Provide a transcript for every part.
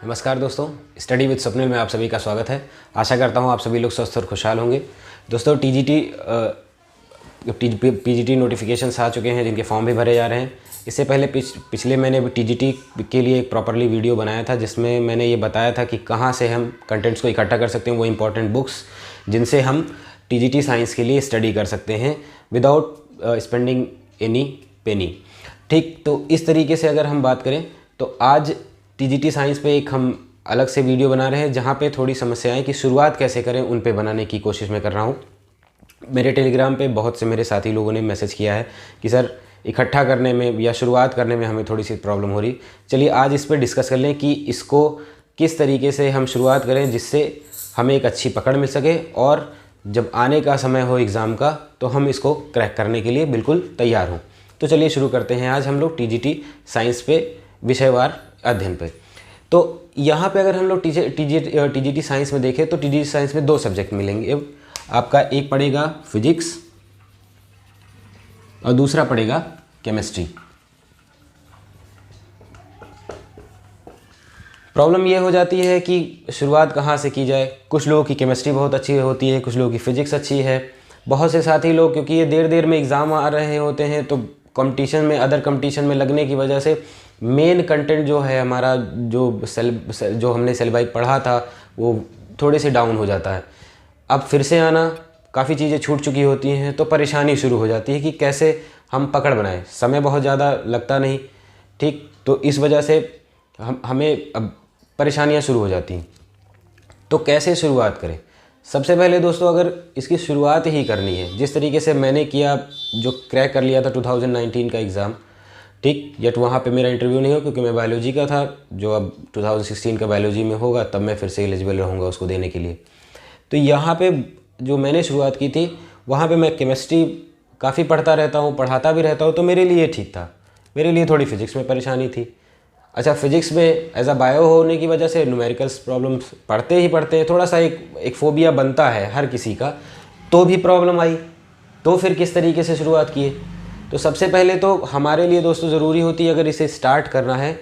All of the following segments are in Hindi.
नमस्कार दोस्तों, स्टडी विद स्वप्निल में आप सभी का स्वागत है। आशा करता हूँ आप सभी लोग स्वस्थ और खुशहाल होंगे। दोस्तों पीजीटी नोटिफिकेशंस आ चुके हैं जिनके फॉर्म भी भरे जा रहे हैं। इससे पहले पिछले मैंने टीजीटी के लिए एक प्रॉपरली वीडियो बनाया था जिसमें मैंने ये बताया था कि कहाँ से हम कंटेंट्स को इकट्ठा कर सकते हैं, वो इंपॉर्टेंट बुक्स जिनसे हम टीजीटी साइंस के लिए स्टडी कर सकते हैं विदाउट स्पेंडिंग एनी पेनी। ठीक, तो इस तरीके से अगर हम बात करें तो आज टीजीटी साइंस पे एक हम अलग से वीडियो बना रहे हैं जहाँ पे थोड़ी समस्याएं कि शुरुआत कैसे करें उन पे बनाने की कोशिश मैं कर रहा हूँ। मेरे टेलीग्राम पे बहुत से मेरे साथी लोगों ने मैसेज किया है कि सर इकट्ठा करने में या शुरुआत करने में हमें थोड़ी सी प्रॉब्लम हो रही। चलिए आज इस पर डिस्कस कर लें कि इसको किस तरीके से हम शुरुआत करें जिससे हमें एक अच्छी पकड़ मिल सके और जब आने का समय हो एग्ज़ाम का तो हम इसको क्रैक करने के लिए बिल्कुल तैयार हों। तो चलिए शुरू करते हैं आज हम लोग टीजीटी साइंस पे विषयवार अध्ययन पे। तो यहाँ पे अगर हम लोग टीजीटी साइंस में देखें तो टीजीटी साइंस में 2 सब्जेक्ट मिलेंगे आपका। एक पड़ेगा फिजिक्स और दूसरा पड़ेगा केमिस्ट्री। प्रॉब्लम ये हो जाती है कि शुरुआत कहाँ से की जाए। कुछ लोगों की केमिस्ट्री बहुत अच्छी होती है, कुछ लोगों की फिजिक्स अच्छी है। बहुत से साथी लोग क्योंकि ये देर में एग्ज़ाम आ रहे होते हैं तो कंपटीशन में अदर कंपटीशन में लगने की वजह से मेन कंटेंट जो है हमारा जो हमने सिलेबस पढ़ा था वो थोड़े से डाउन हो जाता है। अब फिर से आना, काफ़ी चीज़ें छूट चुकी होती हैं तो परेशानी शुरू हो जाती है कि कैसे हम पकड़ बनाएं। समय बहुत ज़्यादा लगता नहीं, ठीक, तो इस वजह से हमें अब परेशानियां शुरू हो जाती हैं। तो कैसे शुरुआत करें? सबसे पहले दोस्तों अगर इसकी शुरुआत ही करनी है जिस तरीके से मैंने किया, जो क्रैक कर लिया था 2019 का एग्ज़ाम, ठीक, यट वहाँ पे मेरा इंटरव्यू नहीं हो क्योंकि मैं बायोलॉजी का था, जो अब 2016 का बायोलॉजी में होगा तब मैं फिर से एलिजिबल रहूँगा उसको देने के लिए। तो यहाँ पे जो मैंने शुरुआत की थी वहाँ पे मैं केमिस्ट्री काफ़ी पढ़ता रहता हूँ, पढ़ाता भी रहता हूँ, तो मेरे लिए ठीक था। मेरे लिए थोड़ी फिजिक्स में परेशानी थी। अच्छा, फिजिक्स में एज अ बायो होने की वजह से न्यूमेरिकल्स प्रॉब्लम्स पढ़ते हैं, थोड़ा सा एक फोबिया बनता है हर किसी का, तो भी प्रॉब्लम आई। तो फिर किस तरीके से शुरुआत किए? तो सबसे पहले तो हमारे लिए दोस्तों ज़रूरी होती है अगर इसे स्टार्ट करना है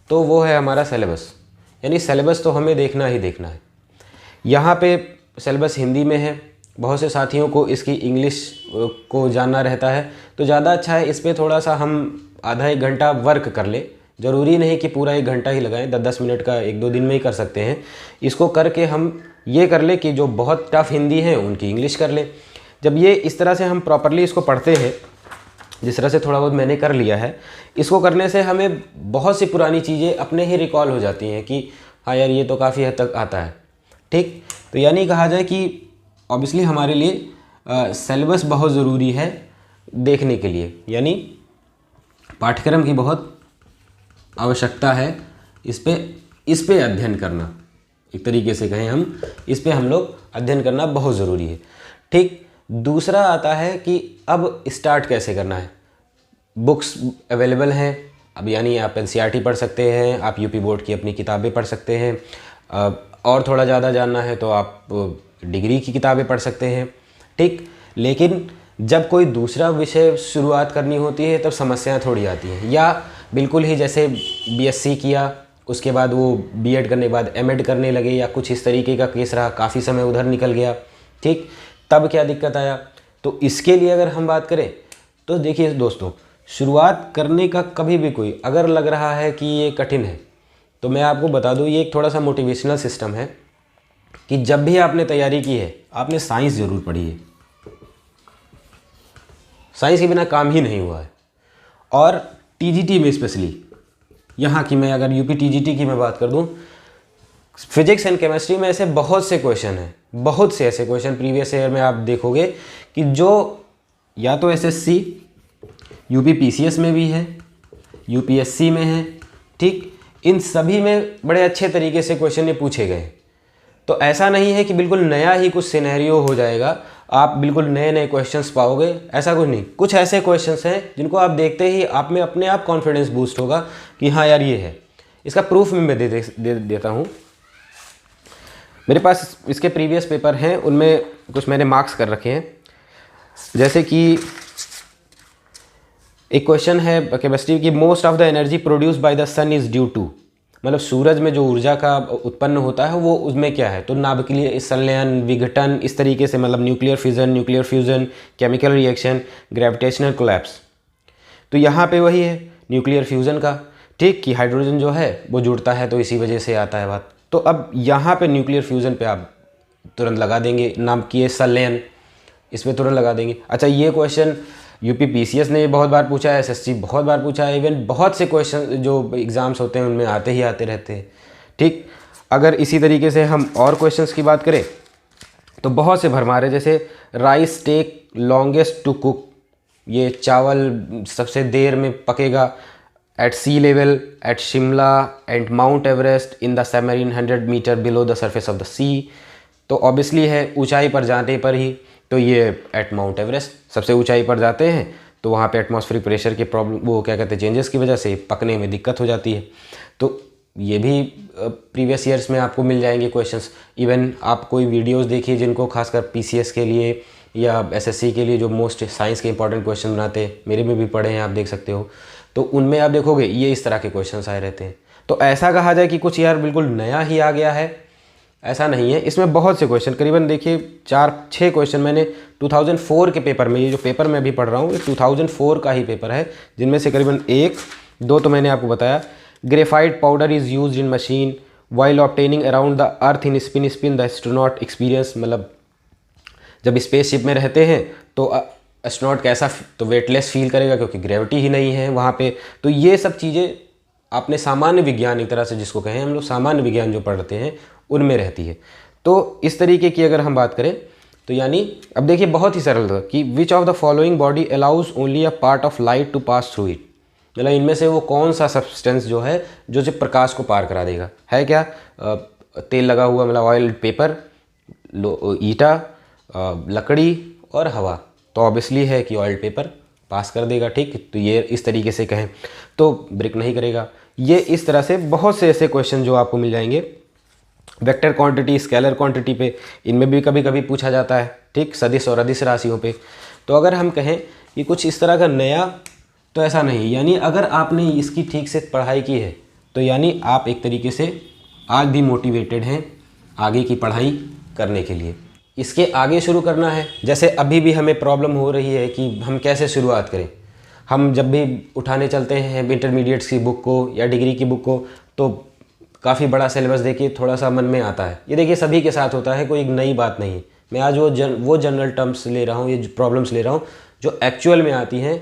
तो वो है हमारा सिलेबस। यानी सिलेबस तो हमें देखना ही देखना है। यहाँ पे सिलेबस हिंदी में है, बहुत से साथियों को इसकी इंग्लिश को जानना रहता है तो ज़्यादा अच्छा है इस पर थोड़ा सा हम आधा 1 घंटा वर्क कर ले। ज़रूरी नहीं कि पूरा 1 घंटा ही लगाएं, 10-10 मिनट का 1-2 दिन में ही कर सकते हैं। इसको करके हम ये कर ले कि जो बहुत टफ हिंदी है उनकी इंग्लिश कर ले। जब ये इस तरह से हम प्रॉपरली इसको पढ़ते हैं, जिस तरह से थोड़ा बहुत मैंने कर लिया है, इसको करने से हमें बहुत सी पुरानी चीज़ें अपने ही रिकॉल हो जाती हैं कि हाँ यार ये तो काफ़ी हद तक आता है। ठीक, तो यानी कहा जाए कि ऑब्वियसली हमारे लिए सिलेबस बहुत ज़रूरी है देखने के लिए, यानी पाठ्यक्रम की बहुत आवश्यकता है इस पे अध्ययन करना। एक तरीके से कहें हम, इस पे हम लोग अध्ययन करना बहुत ज़रूरी है। ठीक, दूसरा आता है कि अब स्टार्ट कैसे करना है। बुक्स अवेलेबल हैं अब, यानी आप एनसीईआरटी पढ़ सकते हैं, आप यूपी बोर्ड की अपनी किताबें पढ़ सकते हैं, और थोड़ा ज़्यादा जानना है तो आप डिग्री की किताबें पढ़ सकते हैं। ठीक, लेकिन जब कोई दूसरा विषय शुरुआत करनी होती है तब समस्याएं थोड़ी आती हैं। या बिल्कुल ही जैसे बीएससी किया, उसके बाद वो बीएड करने के बाद एमएड करने लगे, या कुछ इस तरीके का केस रहा, काफ़ी समय उधर निकल गया। ठीक, तब क्या दिक्कत आया? तो इसके लिए अगर हम बात करें तो देखिए दोस्तों, शुरुआत करने का कभी भी कोई अगर लग रहा है कि ये कठिन है तो मैं आपको बता दूं, ये एक थोड़ा सा मोटिवेशनल सिस्टम है कि जब भी आपने तैयारी की है आपने साइंस ज़रूर पढ़ी है। साइंस के बिना काम ही नहीं हुआ है। और टीजीटी में स्पेशली, यहाँ की मैं अगर यूपी टीजीटी की मैं बात कर दूँ, फिजिक्स एंड केमिस्ट्री में ऐसे बहुत से क्वेश्चन हैं, बहुत से ऐसे क्वेश्चन प्रीवियस ईयर में आप देखोगे कि जो या तो एसएससी, यूपी पीसीएस में भी है, यूपीएससी में है। ठीक, इन सभी में बड़े अच्छे तरीके से क्वेश्चन ये पूछे गए। तो ऐसा नहीं है कि बिल्कुल नया ही कुछ सिनेरियो हो जाएगा, आप बिल्कुल नए नए क्वेश्चंस पाओगे, ऐसा कुछ नहीं। कुछ ऐसे क्वेश्चंस हैं जिनको आप देखते ही आप में अपने आप कॉन्फिडेंस बूस्ट होगा कि हाँ यार ये है। इसका प्रूफ मैं दे देता हूँ। मेरे पास इसके प्रीवियस पेपर हैं, उनमें कुछ मैंने मार्क्स कर रखे हैं। जैसे कि एक क्वेश्चन है केमिस्ट्री की, most of the energy produce by the sun is due to. मतलब सूरज में जो ऊर्जा का उत्पन्न होता है वो उसमें क्या है, तो नाभिकीय संलयन, विघटन, इस तरीके से, मतलब nuclear fusion, chemical reaction, gravitational collapse. तो यहाँ पे वही है न्यूक्लियर फ्यूज़न का, ठीक, कि हाइड्रोजन जो है वो जुड़ता है, तो इसी वजह से आता है बात। तो अब यहाँ पे न्यूक्लियर फ्यूज़न पे आप तुरंत लगा देंगे, नाभिकीय संलयन, इसमें तुरंत लगा देंगे। अच्छा, ये क्वेश्चन यूपी पीसीएस ने बहुत बार पूछा है, एसएससी बहुत बार पूछा है, इवन बहुत से क्वेश्चन जो एग्ज़ाम्स होते हैं उनमें आते ही आते रहते हैं, ठीक। अगर इसी तरीके से हम और क्वेश्चंस की बात करें तो बहुत से भरमार है, जैसे rice take longest to cook, ये चावल सबसे देर में पकेगा, at sea level, at Shimla and Mount Everest, in the submarine 100 metre below the surface of the sea. तो ऑब्वियसली है ऊंचाई पर जाने पर ही, तो ये एट माउंट एवरेस्ट, सबसे ऊंचाई पर जाते हैं तो वहाँ पे एटमॉस्फेरिक प्रेशर के प्रॉब्लम, वो क्या कहते हैं, चेंजेस की वजह से पकने में दिक्कत हो जाती है। तो ये भी प्रीवियस ईयर्स में आपको मिल जाएंगे क्वेश्चंस। इवन आप कोई वीडियोस देखिए जिनको खासकर पीसीएस के लिए या एसएससी के लिए जो मोस्ट साइंस के इंपॉर्टेंट क्वेश्चन बनाते हैं, मेरे में भी पढ़े हैं, आप देख सकते हो, तो उनमें आप देखोगे ये इस तरह के क्वेश्चन आए रहते हैं। तो ऐसा कहा जाए कि कुछ यार बिल्कुल नया ही आ गया है, ऐसा नहीं है। इसमें बहुत से क्वेश्चन, करीबन देखिए 4-6 क्वेश्चन मैंने 2004 के पेपर में, ये जो पेपर मैं अभी पढ़ रहा हूँ ये 2004 का ही पेपर है, जिनमें से करीबन 1-2 तो मैंने आपको बताया। Graphite powder is used in machine while obtaining around the earth in spin the astronaut experience, मतलब जब स्पेसशिप में रहते हैं तो एस्ट्रोनॉट कैसा, तो वेटलेस फील करेगा क्योंकि ग्रेविटी ही नहीं है वहाँ पे। तो ये सब चीज़ें आपने सामान्य विज्ञान, एक तरह से जिसको कहें हम लोग सामान्य विज्ञान जो पढ़ते हैं उनमें रहती है। तो इस तरीके की अगर हम बात करें तो यानी अब देखिए बहुत ही सरल था कि which of the following body allows only a part of light to pass through it, मतलब इनमें से वो कौन सा सब्सटेंस जो है जो सिर्फ प्रकाश को पार करा देगा, है क्या, तेल लगा हुआ, मतलब ऑयल, पेपर, ईटा, लकड़ी और हवा। तो ऑब्वियसली है कि ऑयल पेपर पास कर देगा, ठीक। तो ये इस तरीके से कहें तो ब्रिक नहीं करेगा। ये इस तरह से बहुत से ऐसे क्वेश्चन जो आपको मिल जाएंगे वेक्टर क्वांटिटी, स्केलर क्वांटिटी पे, इनमें भी कभी कभी पूछा जाता है, ठीक, सदिश और अदिश राशियों पे। तो अगर हम कहें कि कुछ इस तरह का नया, तो ऐसा नहीं, यानी अगर आपने इसकी ठीक से पढ़ाई की है तो यानी आप एक तरीके से आज भी मोटिवेटेड हैं आगे की पढ़ाई करने के लिए। इसके आगे शुरू करना है, जैसे अभी भी हमें प्रॉब्लम हो रही है कि हम कैसे शुरुआत करें। हम जब भी उठाने चलते हैं इंटरमीडिएट्स की बुक को या डिग्री की बुक को, तो काफ़ी बड़ा सिलेबस देखिए थोड़ा सा मन में आता है। ये देखिए सभी के साथ होता है, कोई नई बात नहीं। मैं आज वो जनरल टर्म्स ले रहा हूँ, ये प्रॉब्लम्स ले रहा हूँ जो एक्चुअल में आती हैं।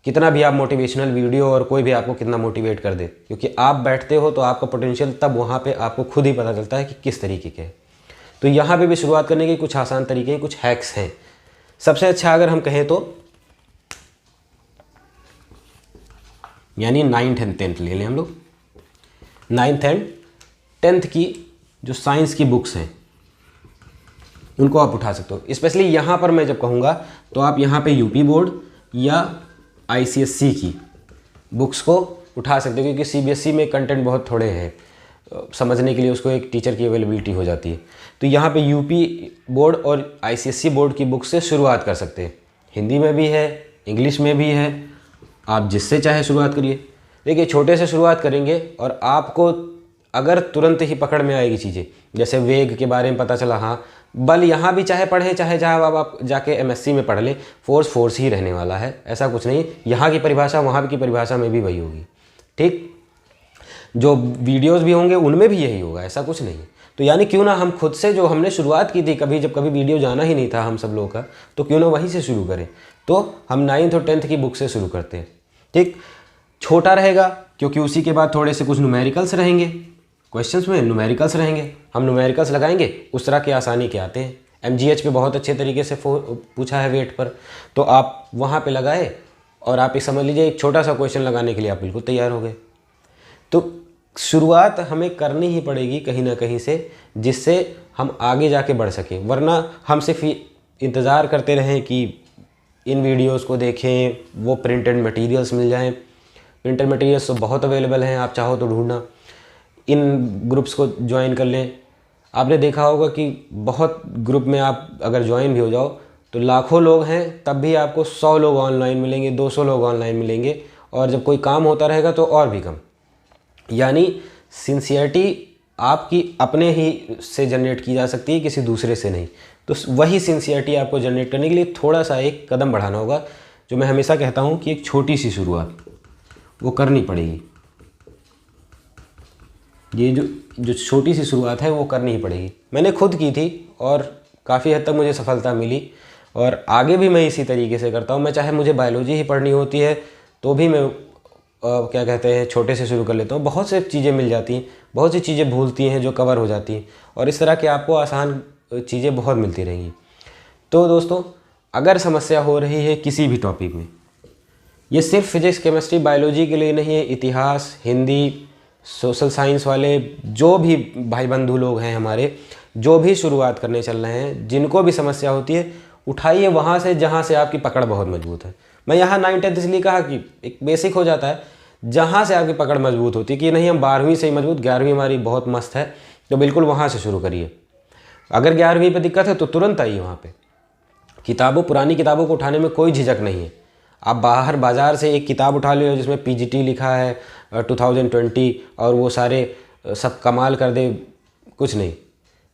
कितना भी आप मोटिवेशनल वीडियो और कोई भी आपको कितना मोटिवेट कर दे, क्योंकि आप बैठते हो तो आपका पोटेंशियल तब वहाँ पे आपको खुद ही पता चलता है कि किस तरीके के। तो यहाँ पे भी शुरुआत करने के कुछ आसान तरीके हैं, कुछ हैक्स हैं। सबसे अच्छा अगर हम कहें तो यानी 9th एंड 10th ले लें हम लोग। 9th एंड 10th की जो साइंस की बुक्स हैं उनको आप उठा सकते हो। स्पेशली यहाँ पर मैं जब कहूँगा तो आप यहाँ पे यूपी बोर्ड या आईसीएससी की बुक्स को उठा सकते हो, क्योंकि सीबीएसई में कंटेंट बहुत थोड़े हैं, समझने के लिए उसको एक टीचर की अवेलेबिलिटी हो जाती है। तो यहाँ पे यूपी बोर्ड और आईसीएससी बोर्ड की बुक से शुरुआत कर सकते हैं। हिंदी में भी है, इंग्लिश में भी है, आप जिससे चाहे शुरुआत करिए। देखिए छोटे से शुरुआत करेंगे और आपको अगर तुरंत ही पकड़ में आएगी चीज़ें, जैसे वेग के बारे में पता चला, हाँ बल यहाँ भी चाहे पढ़ें चाहे जहाँ आप जाके एमएससी में पढ़ लें, फोर्स ही रहने वाला है, ऐसा कुछ नहीं। यहाँ की परिभाषा वहाँ की परिभाषा में भी वही होगी, ठीक। जो वीडियोस भी होंगे उनमें भी यही होगा, ऐसा कुछ नहीं। तो यानी क्यों ना हम खुद से, जो हमने शुरुआत की थी जब कभी वीडियो जाना ही नहीं था हम सब लोगों का, तो क्यों ना वहीं से शुरू करें। तो हम 9th और 10th की बुक से शुरू करते हैं, ठीक। छोटा रहेगा क्योंकि उसी के बाद थोड़े से कुछ न्यूमेरिकल्स रहेंगे, क्वेश्चंस में न्यूमेरिकल्स रहेंगे, हम न्यूमेरिकल्स लगाएंगे उस तरह के आसानी के आते हैं। एमजीएच पे बहुत अच्छे तरीके से पूछा है वेट पर, तो आप वहाँ पे लगाए और आप ये समझ लीजिए एक छोटा सा क्वेश्चन लगाने के लिए आप बिल्कुल तैयार हो गए। तो शुरुआत हमें करनी ही पड़ेगी कहीं ना कहीं से, जिससे हम आगे जाके बढ़ सकें। वरना हम सिर्फ इंतज़ार करते रहें कि इन वीडियोस को देखें, वो प्रिंटेड मटेरियल्स मिल जाएं। प्रिंटेड मटेरियल्स तो बहुत अवेलेबल हैं, आप चाहो तो ढूंढना। इन ग्रुप्स को ज्वाइन कर लें। आपने देखा होगा कि बहुत ग्रुप में आप अगर ज्वाइन भी हो जाओ तो लाखों लोग हैं, तब भी आपको 100 लोग ऑनलाइन मिलेंगे, 200 लोग ऑनलाइन मिलेंगे, और जब कोई काम होता रहेगा तो और भी कम। यानी सिंसियरिटी आपकी अपने ही से जनरेट की जा सकती है, किसी दूसरे से नहीं। तो वही सिंसियरिटी आपको जनरेट करने के लिए थोड़ा सा एक कदम बढ़ाना होगा। जो मैं हमेशा कहता हूँ कि एक छोटी सी शुरुआत वो करनी पड़ेगी। ये जो छोटी सी शुरुआत है वो करनी ही पड़ेगी। मैंने खुद की थी और काफ़ी हद तक मुझे सफलता मिली, और आगे भी मैं इसी तरीके से करता हूँ। मैं चाहे मुझे बायोलॉजी ही पढ़नी होती है तो भी मैं क्या कहते हैं छोटे से शुरू कर लेता हूँ। बहुत से चीज़ें मिल जाती हैं, बहुत सी चीज़ें भूलती हैं जो कवर हो जाती हैं, और इस तरह के आपको आसान चीज़ें बहुत मिलती रहेंगी। तो दोस्तों, अगर समस्या हो रही है किसी भी टॉपिक में, ये सिर्फ फिजिक्स, केमिस्ट्री, बायोलॉजी के लिए नहीं है, इतिहास, हिंदी, सोशल साइंस वाले जो भी भाई बंधु लोग हैं हमारे, जो भी शुरुआत करने चल रहे हैं, जिनको भी समस्या होती है, उठाइए वहाँ से जहाँ से आपकी पकड़ बहुत मजबूत है। मैं यहाँ 9th-10th इसलिए कहा कि एक बेसिक हो जाता है, जहाँ से आपकी पकड़ मजबूत होती है कि नहीं हम 12वीं से ही मजबूत, 11वीं हमारी बहुत मस्त है, तो बिल्कुल वहाँ से शुरू करिए। अगर 11वीं पे दिक्कत है तो तुरंत आइए वहाँ पे। पुरानी किताबों को उठाने में कोई झिझक नहीं है। आप बाहर बाज़ार से एक किताब उठा लो जिसमें पीजीटी लिखा है 2020 और वो सारे सब कमाल कर दे, कुछ नहीं,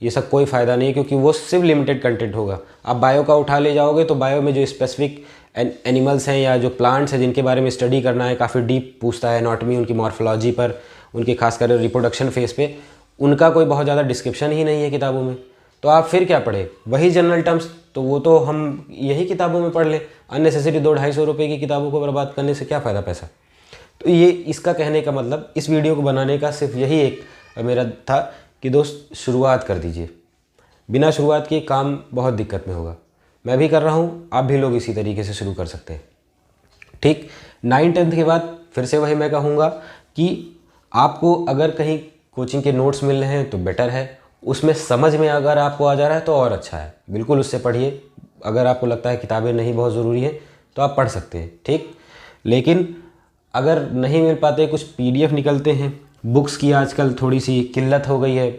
ये सब कोई फ़ायदा नहीं है, क्योंकि वो सिर्फ लिमिटेड कंटेंट होगा। आप बायो का उठा ले जाओगे तो बायो में जो स्पेसिफिक एनिमल्स हैं या जो प्लांट्स हैं जिनके बारे में स्टडी करना है, काफ़ी डीप पूछता है, एनाटॉमी, उनकी मॉर्फोलॉजी पर, उनके खासकर रिप्रोडक्शन फेज पे, उनका कोई बहुत ज़्यादा डिस्क्रिप्शन ही नहीं है किताबों में। तो आप फिर क्या पढ़े, वही जनरल टर्म्स, तो वो तो हम यही किताबों में पढ़ लें। अननेसेसरी 200-250 रुपये की किताबों को बर्बाद करने से क्या फ़ायदा पैसा। तो ये इसका कहने का मतलब, इस वीडियो को बनाने का सिर्फ यही एक मेरा था कि दोस्त शुरुआत कर दीजिए। बिना शुरुआत के काम बहुत दिक्कत में होगा। मैं भी कर रहा हूँ, आप भी लोग इसी तरीके से शुरू कर सकते हैं। ठीक, 9th-10th के बाद फिर से वही मैं कहूँगा कि आपको अगर कहीं कोचिंग के नोट्स मिल रहे हैं तो बेटर है, उसमें समझ में अगर आपको आ जा रहा है तो और अच्छा है, बिल्कुल उससे पढ़िए। अगर आपको लगता है किताबें नहीं बहुत ज़रूरी है तो आप पढ़ सकते हैं, ठीक। लेकिन अगर नहीं मिल पाते, कुछ PDF निकलते हैं। बुक्स की आजकल थोड़ी सी किल्लत हो गई है,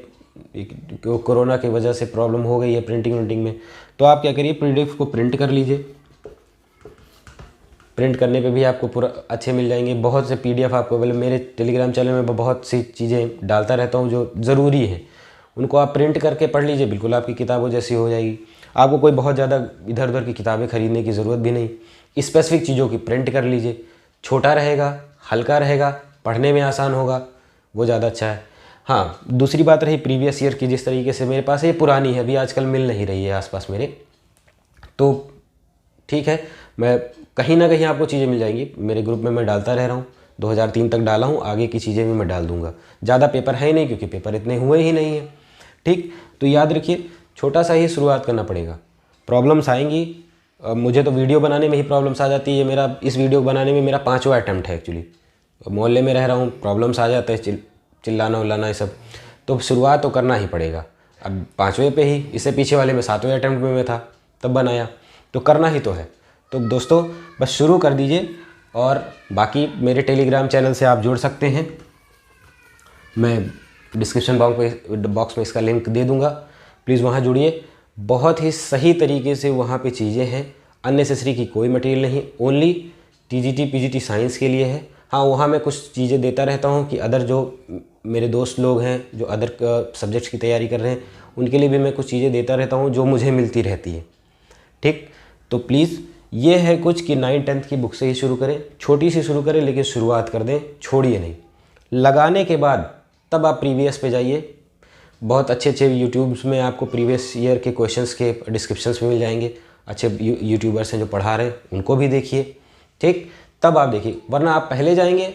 कोरोना की वजह से प्रॉब्लम हो गई है प्रिंटिंग में, तो आप क्या करिए, PDF को प्रिंट कर लीजिए। प्रिंट करने पे भी आपको पूरा अच्छे मिल जाएंगे। बहुत से PDF आपको, मतलब मेरे टेलीग्राम चैनल में बहुत सी चीज़ें डालता रहता हूँ जो ज़रूरी है, उनको आप प्रिंट करके पढ़ लीजिए, बिल्कुल आपकी किताबों जैसी हो जाएगी। आपको कोई बहुत ज़्यादा इधर उधर की किताबें खरीदने की ज़रूरत भी नहीं, स्पेसिफिक चीज़ों की प्रिंट कर लीजिए। छोटा रहेगा, हल्का रहेगा, पढ़ने में आसान होगा, वो ज़्यादा अच्छा है। हाँ, दूसरी बात रही प्रीवियस ईयर की, जिस तरीके से मेरे पास ये पुरानी है, अभी आजकल मिल नहीं रही है आसपास मेरे, तो ठीक है, मैं कहीं ना कहीं आपको चीज़ें मिल जाएंगी। मेरे ग्रुप में मैं डालता रह रहा हूँ, 2003 तक डाला हूँ, आगे की चीज़ें भी मैं डाल दूँगा। ज़्यादा पेपर है नहीं, क्योंकि पेपर इतने हुए ही नहीं हैं, ठीक। तो याद रखिए, छोटा सा ही शुरुआत करना पड़ेगा। प्रॉब्लम्स आएंगी, मुझे तो वीडियो बनाने में ही प्रॉब्लम्स आ जाती है। मेरा इस वीडियो बनाने में मेरा 5वां अटैम्प्ट है एक्चुअली। मोहल्ले में रह रहा हूँ, प्रॉब्लम्स आ जाते हैं, चिल्लाना उल्लाना ये सब, तो शुरुआत तो करना ही पड़ेगा। अब 5वें पे ही, इससे पीछे वाले में 7वें अटैम्प्ट में मैं था तब बनाया, तो करना ही तो है। तो दोस्तों बस शुरू कर दीजिए, और बाकी मेरे टेलीग्राम चैनल से आप जुड़ सकते हैं। मैं डिस्क्रिप्शन बॉक्स में इसका लिंक दे दूंगा, प्लीज़ वहाँ जुड़िए। बहुत ही सही तरीके से वहाँ पे चीज़ें हैं, अननेसेसरी की कोई मटेरियल नहीं, ओनली TGT PGT साइंस के लिए है। हाँ, वहाँ मैं कुछ चीज़ें देता रहता हूँ कि अदर जो मेरे दोस्त लोग हैं जो अदर सब्जेक्ट्स की तैयारी कर रहे हैं, उनके लिए भी मैं कुछ चीज़ें देता रहता हूँ जो मुझे मिलती रहती है, ठीक। तो प्लीज़ ये है कुछ कि 9th-10th की बुक से ही शुरू करें, छोटी सी शुरू करें, लेकिन शुरुआत कर दें, छोड़िए नहीं। लगाने के बाद तब आप प्रीवियस पे जाइए। बहुत अच्छे अच्छे यूट्यूब्स में आपको प्रीवियस ईयर के क्वेश्चंस के डिस्क्रिप्शंस में मिल जाएंगे। अच्छे यूट्यूबर्स हैं जो पढ़ा रहे हैं, उनको भी देखिए, ठीक। तब आप देखिए, वरना आप पहले जाएंगे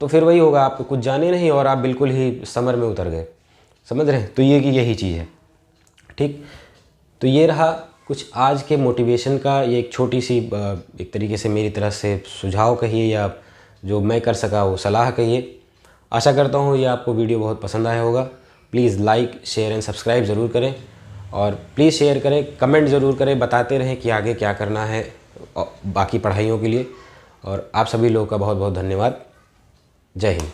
तो फिर वही होगा, आपको कुछ जाने नहीं और आप बिल्कुल ही समर में उतर गए, समझ रहे हैं। तो ये कि यही चीज़ है, ठीक। तो ये रहा कुछ आज के मोटिवेशन का, ये एक छोटी सी एक तरीके से मेरी तरफ से सुझाव कहिए या जो मैं कर सका वो सलाह कहिए। आशा करता हूँ ये आपको वीडियो बहुत पसंद आया होगा। Please like, share and subscribe ज़रूर करें, और प्लीज़ शेयर करें, कमेंट ज़रूर करें, बताते रहें कि आगे क्या करना है बाकी पढ़ाइयों के लिए। और आप सभी लोगों का बहुत बहुत धन्यवाद। जय हिंद।